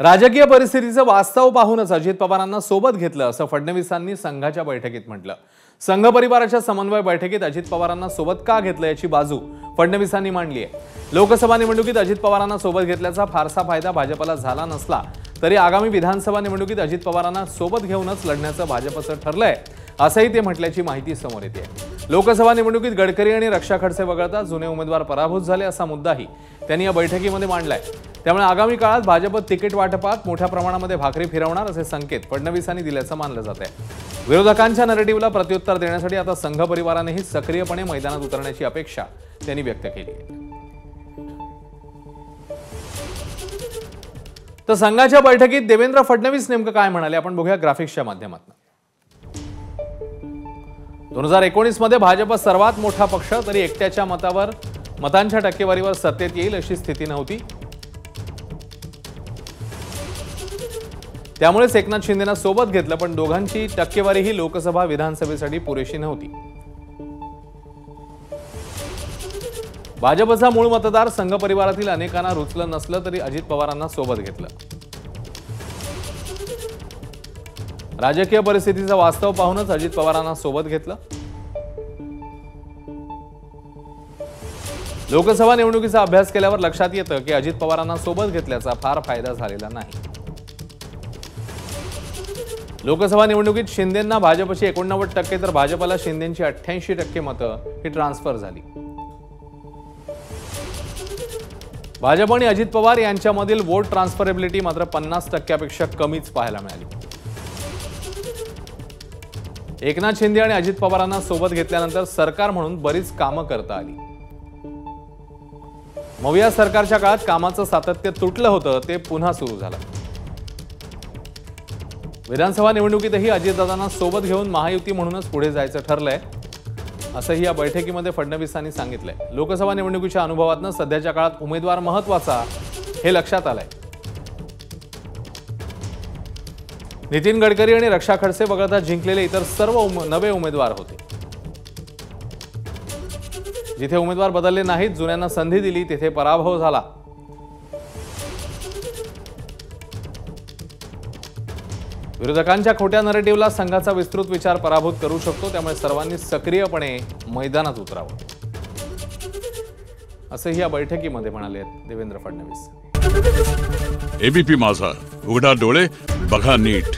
राजकीय परिस्थितीचं वास्तव पाहूनच अजित पवारांना सोबत घेतलं असं फडणवीसांनी संघाच्या बैठकीत म्हटलं। संघ परिवाराच्या समन्वय बैठकीत अजित पवारांना सोबत का घेतलं याची बाजू फडणवीसांनी मांडली आहे। लोकसभा निवडणुकीत अजित पवारांना सोबत घेतल्याचा फारसा फायदा भाजपला झाला नसला तरी आगामी विधानसभा निवडणुकीत अजित पवारांना सोबत घेऊनच लढण्याचं भाजपचं ठरलंय असंही ते म्हटल्याची माहिती समोर येते। लोकसभा निवडणुकीत गडकरी आणि रक्षा खडसे वगळता जुने उमेदवार पराभूत झाले असा मुद्दाही त्यांनी या बैठकीमध्ये मांडलाय। त्यामुळे आगामी काळात भाजप तिकीट वाटपात मोठ्या प्रमाणामध्ये भाकरी फिरवणार असे संकेत फडणवीसांनी दिल्याचं मानलं जात आहे। विरोधकांच्या नरेटिव्हला प्रत्युत्तर देण्यासाठी आता संघ परिवारानेही सक्रियपणे मैदानात उतरण्याची अपेक्षा त्यांनी व्यक्त केली आहे। तर संघाच्या बैठकीत देवेंद्र फडणवीस नेमकं काय म्हणाले आपण बघूया ग्राफिक्सच्या माध्यमातून। 2019 मध्ये भाजप सर्वात मोठा पक्ष तरी एकट्याच्या मतांच्या टक्केवारीवर सत्तेत येईल अशी स्थिती नव्हती। त्यामुळेच एकनाथ शिंदेना सोबत घेतलं पण दोघांची टक्केवारीही लोकसभा विधानसभेसाठी पुरेशी नव्हती। भाजपचा मूळ मतदार संघ परिवारातील अनेकांना रुचलं नसलं तरी अजित पवारांना सोबत घेतलं। राजकीय परिस्थितीचं वास्तव पाहूनच अजित पवारांना सोबत घेतलं। लोकसभा निवडणुकीचा अभ्यास केल्यावर लक्षात येतं की अजित पवारांना सोबत घेतल्याचा फार फायदा झालेला नाही। लोकसभा निवडणुकीत शिंदेंना भाजपची 89% तर भाजपला शिंदेंची 88% मतं ही ट्रान्सफर झाली। भाजप आणि अजित पवार यांच्यामधील वोट ट्रान्सफरेबिलिटी मात्र 50%पेक्षा कमीच पाहायला मिळाली। एकनाथ शिंदे आणि अजित पवारांना सोबत घेतल्यानंतर सरकार म्हणून बरीच कामं करता आली। मग या सरकारच्या काळात कामाचं सातत्य तुटलं होतं ते पुन्हा सुरू झालं। विधानसभा निवडणुकीतही अजितदादांना सोबत घेऊन महायुती म्हणूनच पुढे जायचं ठरलंय असंही या बैठकीमध्ये फडणवीसांनी सांगितलंय। लोकसभा निवडणुकीच्या अनुभवातनं सध्याच्या काळात उमेदवार महत्त्वाचा हे लक्षात आलंय। नितीन गडकरी आणि रक्षा खडसे वगळता जिंकलेले इतर सर्व नवे उमेदवार होते। जिथे उमेदवार बदलले नाहीत जुन्यांना संधी दिली तिथे पराभव झाला। विरोधकांच्या खोट्या नरेटिव्हला संघाचा विस्तृत विचार पराभूत करू शकतो त्यामुळे सर्वांनी सक्रियपणे मैदानात उतरावं असंही या बैठकीमध्ये म्हणाले देवेंद्र फडणवीस। एबीपी माझा, उघडा डोळे बघा नीट।